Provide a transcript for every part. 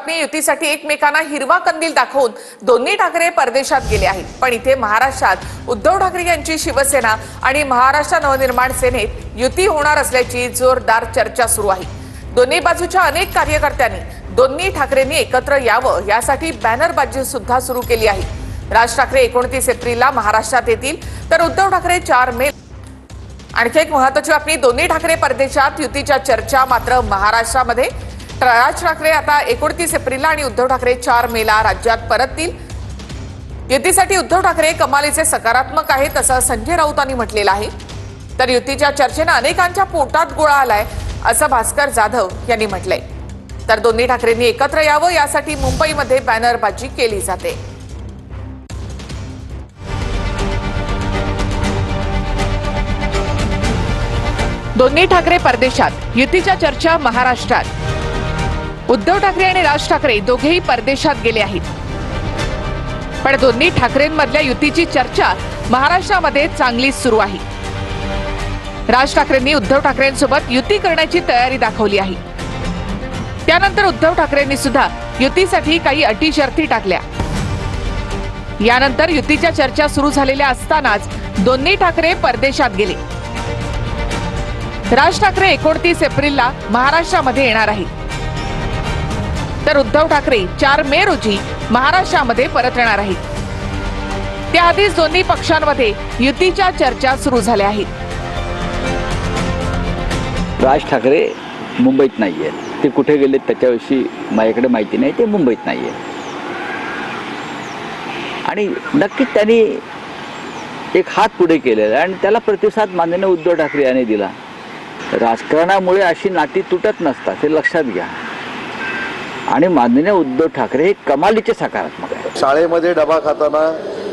बातमी युतीसाठी एकमेकांना हिरवा कंदील दाखवून दोन्ही ठाकरे परदेशात गेले आहेत। पण इथे महाराष्ट्रात उद्धव ठाकरे यांची शिवसेना आणि महाराष्ट्र नवनिर्माण सेनेत युती होणार असल्याची जोरदार चर्चा सुरू आहे। दोन्ही बाजूच्या अनेक कार्यकर्त्यांनी दोन्ही ठाकरेंनी एकत्र यावं यासाठी बॅनरबाजी सुद्धा सुरू केली आहे। राज ठाकरे 29 एप्रिलला महाराष्ट्रात येतील तर उद्धव ठाकरे 4 मे। आणखी एक महत्त्वाची बातमी, दोन्ही ठाकरे परदेशात युतीच्या चर्चा मात्र महाराष्ट्रामध्ये। राज ठाकरे आता 29 एप्रिलला आणि उद्धव ठाकरे 4 मेला राज्यात परततील। युतीसाठी उद्धव ठाकरे कमालीचे सकारात्मक आहेत असं संजय राऊतांनी म्हटलेलं आहे। तर युतीच्या चर्चेने अनेकांच्या पोटात गोळा आलाय असं भास्कर जाधव यांनी म्हटलंय। तर दोन्ही ठाकरेंनी एकत्र यावं यासाठी मुंबईमध्ये बॅनरबाजी केली जाते। दोन्ही ठाकरे परदेशात, युतीच्या चर्चा महाराष्ट्रात। उद्धव ठाकरे आणि राज ठाकरे दोघेही परदेशात गेले आहेत, पण दोन्ही ठाकरेंमधल्या युतीची चर्चा महाराष्ट्रामध्ये चांगलीच सुरू आहे। राज ठाकरेंनी उद्धव ठाकरेंसोबत युती करण्याची तयारी दाखवली आहे। त्यानंतर उद्धव ठाकरेंनी सुद्धा युतीसाठी काही अटी शर्ती टाकल्या। यानंतर युतीच्या चर्चा सुरू झालेल्या असतानाच दोन्ही ठाकरे परदेशात गेले। राज ठाकरे 29 एप्रिलला महाराष्ट्रामध्ये येणार आहेत, तर उद्धव ठाकरे 4 मे रोजी महाराष्ट्रामध्ये परत येणार आहेत। त्याआधीच दोन्ही पक्षांमध्ये युतीच्या चर्चा सुरू झाल्या आहेत। राज ठाकरे मुंबईत नाहीये, ते कुठे गेले त्याच्याविषयी माझ्याकडे माहिती नाही। ते मुंबईत नाहीये आणि नक्कीच त्यांनी एक हात पुढे केलेला आणि त्याला प्रतिसाद माननीय उद्धव ठाकरे यांनी दिला। राजकारणामुळे अशी नाती तुटत नसतात, हे लक्षात घ्या। आणि माननीय उद्धव ठाकरे हे कमालीचे सकारात्मक आहे। शाळेमध्ये डबा खाताना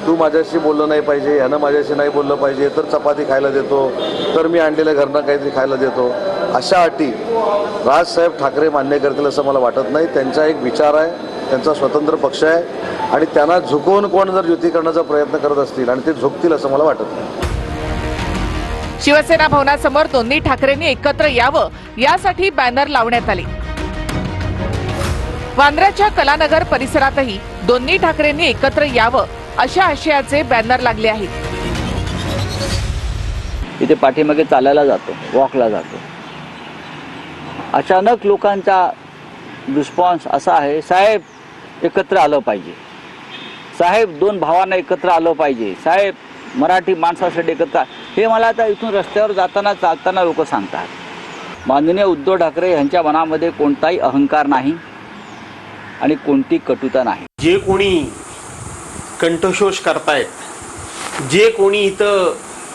तू माझ्याशी बोललं नाही पाहिजे, ह्यानं माझ्याशी नाही बोललं पाहिजे, तर चपाती खायला देतो, तर मी आणलेल्या घरनं काहीतरी खायला देतो, अशा अटी राजसाहेब ठाकरे मान्य करतील असं मला वाटत नाही। त्यांचा एक विचार आहे, त्यांचा स्वतंत्र पक्ष आहे आणि त्यांना झुकवून कोण जर युती करण्याचा प्रयत्न करत असतील आणि ते झुकतील असं मला वाटत नाही। शिवसेना भवनासमोर दोन्ही ठाकरेंनी एकत्र यावं यासाठी बॅनर लावण्यात आले। वांद्र्याच्या कलानगर परिसरातही दोन्ही ठाकरेंनी एकत्र यावं अशा आशयाचे बॅनर लागले आहेत। इथे पाठीमागे चालायला जातो, वॉकला जातो, अचानक लोकांचा रिस्पॉन्स असा आहे, साहेब एकत्र आलं पाहिजे, साहेब दोन भावांना एकत्र आलं पाहिजे, साहेब मराठी माणसासाठी एकत्र। हे मला आता इथून रस्त्यावर जाताना चालताना लोक सांगतात। माननीय उद्धव ठाकरे यांच्या मनामध्ये कोणताही अहंकार नाही आणि कोणती कटुता नाही। जे कोणी कंठशोष करतायत, जे कोणी इथं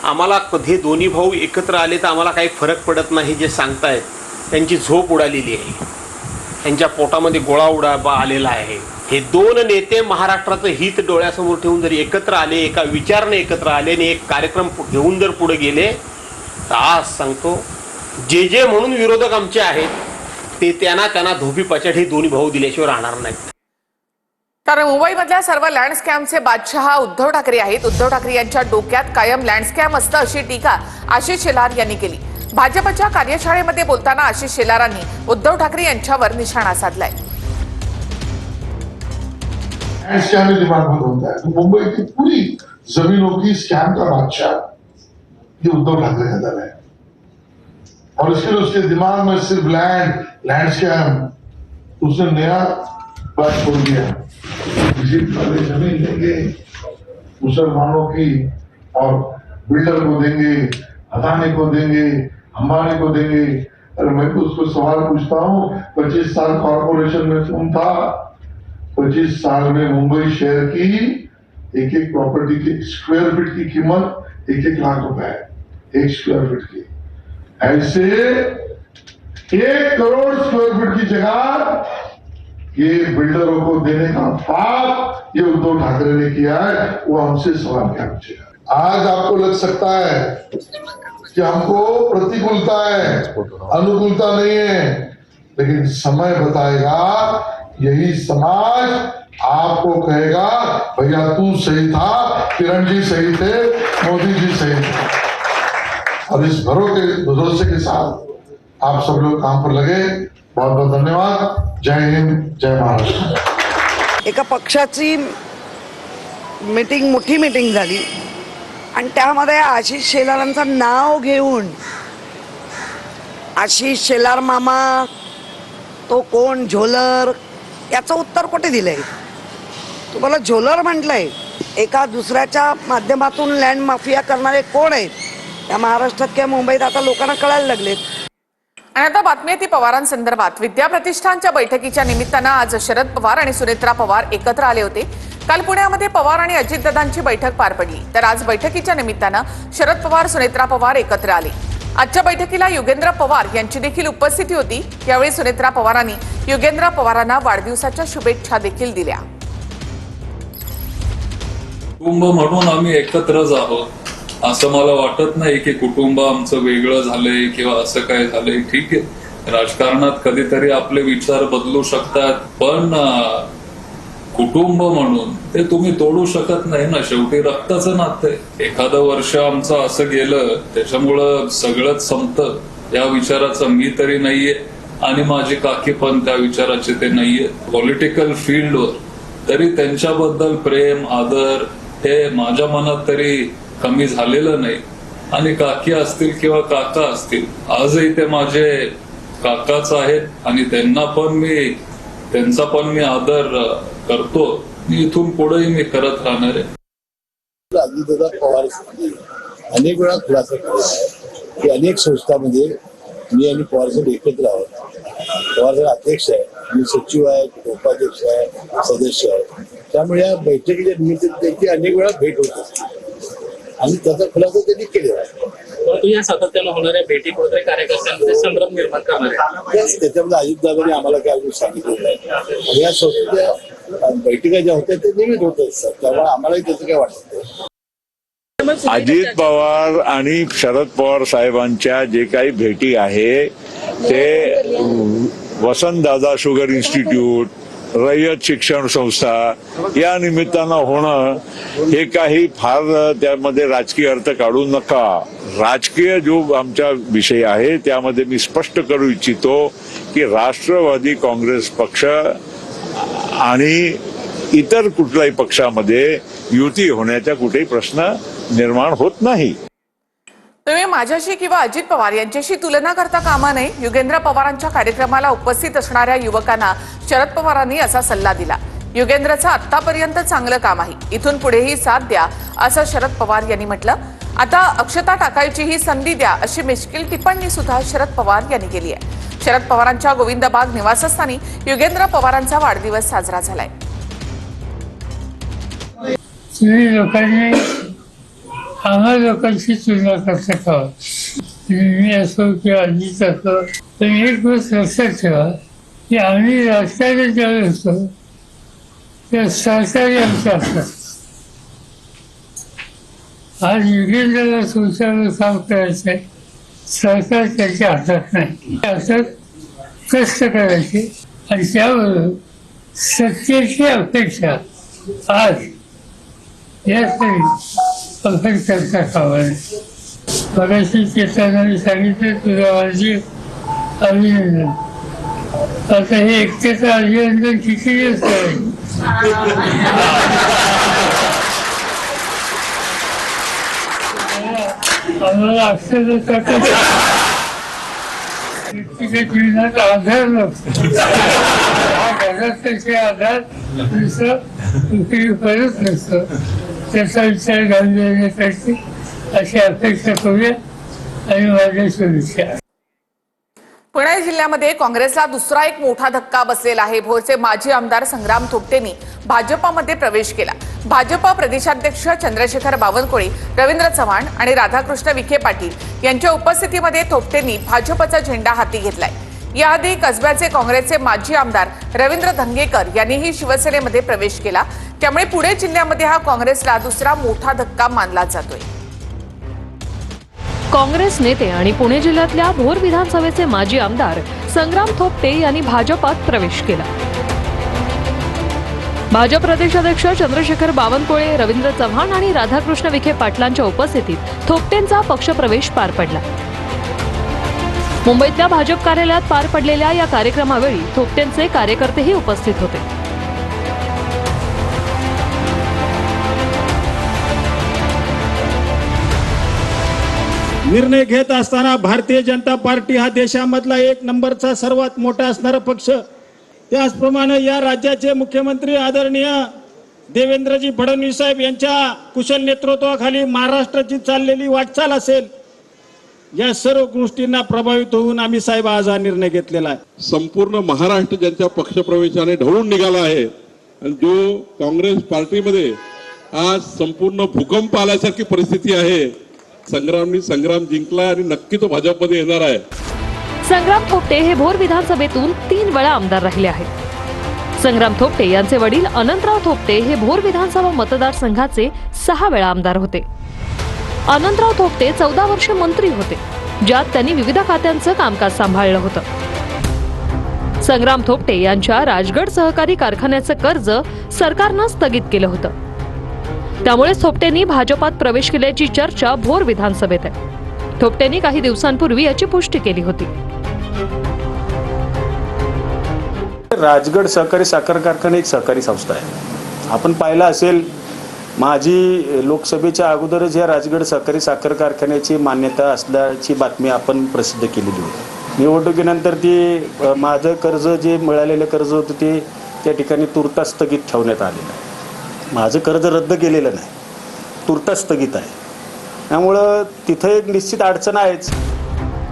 आम्हाला हे दोन्ही भाऊ एकत्र आले तर आम्हाला काही फरक पडत नाही जे सांगतायत, त्यांची झोप उडालेली आहे, त्यांच्या पोटामध्ये गोळा आलेला आहे। हे दोन नेते महाराष्ट्राचं हित डोळ्यासमोर ठेवून जर एकत्र आले, एका विचाराने एकत्र आले आणि एक कार्यक्रम घेऊन जर पुढे गेले तर आज सांगतो जे जे म्हणून विरोधक आमचे आहेत ते त्यांना धोबी पछाड हे दोन्ही भाऊ दिल्याशिवाय राहणार नाहीत। तर मुंबईमधल्या सर्व लँडस्कॅमचे बादशहा उद्धव ठाकरे आहेत। उद्धव ठाकरे यांच्या डोक्यात कायम लँडस्कॅम असतं अशी टीका आशिष शेलार यांनी केली। भाजपच्या कार्यशाळेमध्ये बोलताना आशिष शेलारांनी उद्धव ठाकरे यांच्यावर निशाणा साधलाय। स्कैम दिमाग में होता है तो मुंबई की पूरी जमीनों की स्कैम का बादशाह ये उद्धव ठाकरे का दल है और उसके दिमाग में सिर्फ लैंड स्कैम। उसने नया बात छोड़ दिया, वाले जमीन देंगे मुसलमानों की और बिल्डर को देंगे, अदानी को देंगे, अंबानी को देंगे। अरे मैं तो उसको सवाल पूछता हूँ, 25 साल कॉर्पोरेशन में तुम था, 25 साल में मुंबई शहर की एक प्रॉपर्टी की स्क्वायर फीट की कीमत 1-1 लाख रुपए है, 1 स्क्वायर फीट की। ऐसे 1 करोड़ स्क्वायर फीट की जगह ये बिल्डरों को देने का पाप ये उद्धव ठाकरे ने किया है। वो हमसे सवाल क्या पूछेगा। आज आपको लग सकता है कि हमको प्रतिकूलता है, अनुकूलता नहीं है, लेकिन समय बताएगा, यही समाज आपको कहेगा भैया तू सही था, किरण जी सही थे, मोदी जी सही थे। और इस भरोसे के साथ आप सब लोग काम पर लगे। बहुत बहुत धन्यवाद. जय हिंद, जय महाराष्ट्र. एका पक्षाची मोठी मीटिंग झाली आणि त्यामध्ये आशिष शेलारांचं नाव घेऊन आशिष शेलार मामा तो कोण झोलर याचं उत्तर कुठे दिलंय. तुम्हाला झोलर म्हटलंय. एका दुसऱ्याच्या माध्यमातून लँड माफिया करणारे कोण आहेत या महाराष्ट्रात किंवा मुंबईत आता लोकांना कळायला लागलेत. आणि आता बातमी आहे ती पवारांसंदर्भात. विद्या प्रतिष्ठानच्या बैठकीच्या निमित्तानं आज शरद पवार आणि सुनेत्रा पवार एकत्र आले होते. काल पुण्यामध्ये पवार आणि अजितदादांची बैठक पार पडली, तर आज बैठकीच्या निमित्तानं शरद पवार सुनेत्रा पवार एकत्र आले. आजच्या बैठकीला युगेंद्र पवार यांची देखील उपस्थिती होती. यावेळी सुनेत्रा पवारांनी युगेंद्र पवारांना वाढदिवसाच्या शुभेच्छा देखील दिल्या. कुटुंब म्हणून आम्ही एकत्रच आहोत. असं मला वाटत नाही की कुटुंब आमचं वेगळं झालंय किंवा असं काय झालंय. ठीक आहे, राजकारणात कधीतरी आपले विचार बदलू शकतात, पण कुटुंब म्हणून ते तुम्ही तोडू शकत नाही ना. शेवटी रक्ताचं नातं आहे. एखादं वर्ष आमचं असं गेलं त्याच्यामुळं सगळंच संपतं या विचाराचं मी तरी नाहीये आणि माझी काकी पण त्या विचाराचे ते नाहीये. पॉलिटिकल फील्डवर तरी त्यांच्याबद्दल प्रेम आदर हे माझ्या मनात तरी कमी झालेलं नाही. आणि काकी असतील किंवा काका असतील, आजही ते माझे काकाच आहेत आणि त्यांचा पण मी आदर करतो. मी इथून पुढेही मी करत राहणार आहे. अजितदादा पवार अनेक वेळा खुलासा केला आहे की अनेक संस्थांमध्ये मी आणि पवार साहेब एकत्र आहोत. पवार साहेब अध्यक्ष आहे, मी सचिव आहे, उपाध्यक्ष आहे, सदस्य आहे. त्यामुळे या बैठकीच्या निमित्त त्यांची अनेक वेळा भेट होत असते आणि त्याचा खुलासा त्यांनी केलेला आहे. परंतु या सातत्यानं होणाऱ्या भेटी कुठेतरी कार्यकर्त्यांमध्ये संभ्रम निर्माण करणार आहे. त्याच्यामध्ये अजितदादांनी आम्हाला काय अजून सांगितलेलं आहे आणि या संस्थेच्या बैठका ज्या होत्या ते नियमित होत असतात. त्यामुळे आम्हालाही त्याचं काय वाटत नाही. अजित पवार आणि शरद पवार साहेबांच्या जे काही भेटी आहे ते वसंतदादा शुगर इन्स्टिट्यूट, रयत शिक्षण संस्था या निमित्तानं होणं हे काही फार त्यामध्ये राजकीय अर्थ काढू नका. राजकीय जो आमचा विषय आहे त्यामध्ये मी स्पष्ट करू इच्छितो की राष्ट्रवादी काँग्रेस पक्ष आणि इतर कुठल्याही पक्षामध्ये युती होण्याचा कुठेही प्रश्न निर्माण होत नाही. तुम्ही माझ्याशी किंवा अजित पवार यांच्याशी तुलना करता कामा नये. युगेंद्र पवारांच्या कार्यक्रमाला उपस्थित असणाऱ्या युवकांना शरद पवारांनी असा सल्ला दिला. युगेंद्रचं आतापर्यंत चांगलं काम आहे, इथून पुढेही साथ द्या असं शरद पवार यांनी म्हटलं. आता अक्षता टाकायची ही संधी द्या अशी मिश्किल टिप्पणी सुद्धा शरद पवार यांनी केली आहे. शरद पवारांच्या गोविंदबाग निवासस्थानी युगेंद्र पवारांचा वाढदिवस साजरा झालाय. आम्हा लोकांची तुलना करता का मी असो किंवा अजित असो, पण एक गोष्ट लक्षात ठेवा की आम्ही राजकारणात ज्यावेळी होतो त्या सहकारी आमच्या असतात. आज युगेंद्रला तुमच्यावर काम करायचं आहे, सरकार त्यांच्या हातात नाही. हातात कष्ट करायचे आणि त्याबरोबर सत्तेची अपेक्षा आज यासाठी आपण करता कामा नये. मगाशी चेतनाने सांगितलं तुला माझी अभिनंदन. आता हे एकट्याचं अभिनंदन किती दिवस करायचं. आम्हाला अक्षर व्यक्तिगत जीवनात आधार नसतो. हा घरात त्याचे आधार दुसरं परत नसतं. त्याचा विचार घालण्यासाठी अशी अपेक्षा करूया आणि माझ्या शुभेच्छा. पुणे जिल्ह्यामध्ये काँग्रेसला दुसरा एक मोठा धक्का बसलेला आहे. भोरचे माजी आमदार संग्राम थोपटेंनी भाजपामध्ये प्रवेश केला. भाजपा प्रदेशाध्यक्ष चंद्रशेखर बावनकुळे, रवींद्र चव्हाण आणि राधाकृष्ण विखे पाटील यांच्या उपस्थितीमध्ये थोपटेंनी भाजपचा झेंडा हाती घेतलाय. याआधी कसब्याचे काँग्रेसचे माजी आमदार रवींद्र धंगेकर यांनीही शिवसेनेमध्ये प्रवेश केला. त्यामुळे पुणे जिल्ह्यामध्ये हा काँग्रेसला दुसरा मोठा धक्का मानला जातोय. काँग्रेस नेते आणि पुणे जिल्ह्यातल्या भोर विधानसभेचे माजी आमदार संग्राम थोपटे यांनी भाजपात प्रवेश केला. भाजप प्रदेशाध्यक्ष चंद्रशेखर बावनकुळे, रवींद्र चव्हाण आणि राधाकृष्ण विखे पाटलांच्या उपस्थितीत थोपटेंचा पक्षप्रवेश पार पडला. मुंबईतल्या भाजप कार्यालयात पार पडलेल्या या कार्यक्रमावेळी थोपटेंचे कार्यकर्तेही उपस्थित होते. निर्णय घेत असताना भारतीय जनता पार्टी हा देशामधला एक नंबरचा सर्वात मोठा असणारा पक्ष, त्याचप्रमाणे या राज्याचे मुख्यमंत्री आदरणीय देवेंद्रजी फडणवीस साहेब यांच्या कुशल नेतृत्वाखाली महाराष्ट्राची चाललेली वाटचाल असेल, या सर्व गोष्टींना प्रभावित होऊन आम्ही साहेब आज हा निर्णय घेतलेला आहे. संपूर्ण महाराष्ट्र ज्यांच्या पक्षप्रवेशाने ढवळून निघाला आहे आणि जो काँग्रेस पार्टीमध्ये आज संपूर्ण भूकंप आल्यासारखी परिस्थिती आहे. संग्राम जिंकला आणि नक्की तो भाजपमध्ये येणार आहे. संग्राम थोपटे हे भोर विधानसभेतून 3 वेळा आमदार राहिले आहेत. संग्राम थोपटे यांचे वडील अनंतराव थोपटे हे भोर विधानसभा मतदारसंघाचे 6 वेळा आमदार होते. अनंतराव थोपटे 14 वर्ष मंत्री होते, ज्यात त्यांनी विविध खात्यांचं कामकाज सांभाळलं होतं. संग्राम थोपटे यांच्या राजगड सहकारी कारखान्याचं कर्ज सरकारनं स्थगित केलं होतं. त्यामुळे थोपटेंनी भाजपात प्रवेश केल्याची चर्चा भोर विधानसभेत आहे. थोपटेंनी काही दिवसांपूर्वी याची पुष्टी केली होती. राजगड सहकारी साखर कारखाना एक सहकारी संस्था आहे. आपण पाहिलं असेल, माझी लोकसभेच्या अगोदरच या राजगड सहकारी साखर कारखान्याची मान्यता असल्याची बातमी आपण प्रसिद्ध केलेली होती. निवडणुकीनंतर ती माझं कर्ज जे मिळालेलं कर्ज होतं ते त्या ठिकाणी तुर्तास स्थगित ठेवण्यात आलेलं आहे. माझं कर्ज रद्द केलेलं नाही, तुर्तास स्थगित आहे. त्यामुळं तिथं एक निश्चित अडचण आहेच.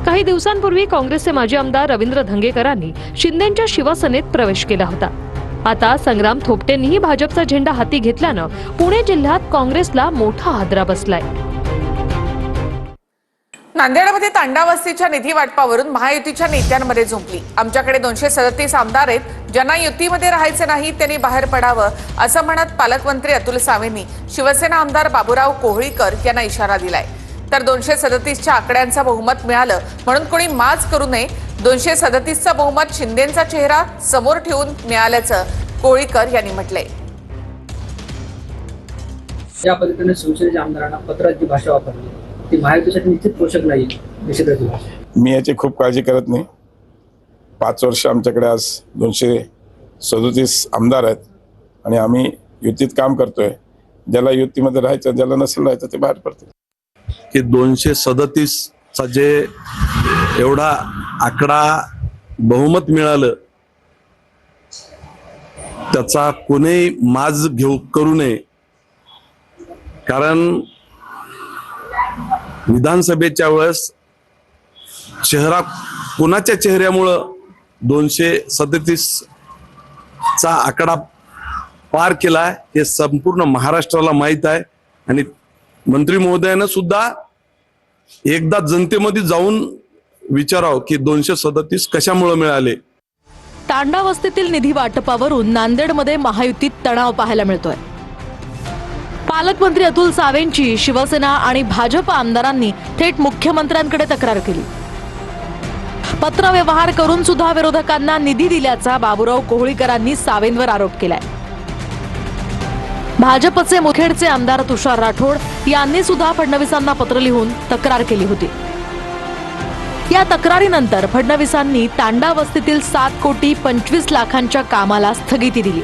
काही दिवसांपूर्वी काँग्रेसचे माजी आमदार रवींद्र धंगेकरांनी शिंदेंच्या शिवसेनेत प्रवेश केला होता. आता संग्राम थोपटेंनीही भाजपचा झेंडा हाती घेतल्यानं पुणे जिल्ह्यात काँग्रेसला मोठा हादरा बसलाय. नांदेडमध्ये तांडा वस्तीच्या निधी वाटपावरून महायुतीच्या नेत्यांमध्ये झुंपली. आमच्याकडे 237 आमदार आहेत, ज्यांना युतीमध्ये राहायचे नाही त्यांनी बाहेर पडावं, असं म्हणत पालकमंत्री अतुल सावेंनी शिवसेना आमदार बाबूराव कोहळीकर यांना इशारा दिलाय. तर 237च्या आकड्यांचं बहुमत मिळालं म्हणून कोणी माज करू नये. 237चं बहुमत शिंदेंचा चेहरा समोर ठेवून मिळाल्याचं कोहळीकर यांनी म्हटलंय. या पद्धतीने शिवसेनेच्या आमदारांना पत्रात जी भाषा वापरली ती महायुतीसाठी निश्चित पोषक नाही. मी याची खूप काळजी करत नाही. 5 वर्ष आमच्याकडे आज 237 आमदार आहेत आणि आम्ही युतीत काम करतोय. ज्याला युतीमध्ये राहायचं, ज्याला नसेल राहायचं ते बाहेर पडते. की 237चा जे एवढा आकडा बहुमत मिळालं त्याचा कोणीही माज करू नये. कारण विधानसभेच्या वेळेस चेहरा कोणाच्या चेहऱ्यामुळं 237चा आकडा पार केला हे संपूर्ण महाराष्ट्राला माहीत आहे. आणि मंत्री महोदयानं सुद्धा एकदा जनतेमध्ये जाऊन विचारावं की 237 कशामुळे मिळाले. तांडा वस्तीतील निधी वाटपावरून नांदेडमध्ये महायुतीत तणाव पाहायला मिळतोय. पालकमंत्री अतुल सावेंची शिवसेना आणि भाजप आमदारांनी थेट मुख्यमंत्र्यांकडे तक्रार केली. पत्रव्यवहार करून सुद्धा विरोधकांना निधी दिल्याचा बाबूराव कोहळीकरांनी सावेंवर आरोप केलाय. भाजपचे मुखेडचे आमदार तुषार राठोड यांनी सुद्धा फडणवीसांना पत्र लिहून तक्रार केली होती. या तक्रारीनंतर फडणवीसांनी तांडा वस्तीतील 7 कोटी 25 लाखांच्या कामाला स्थगिती दिली.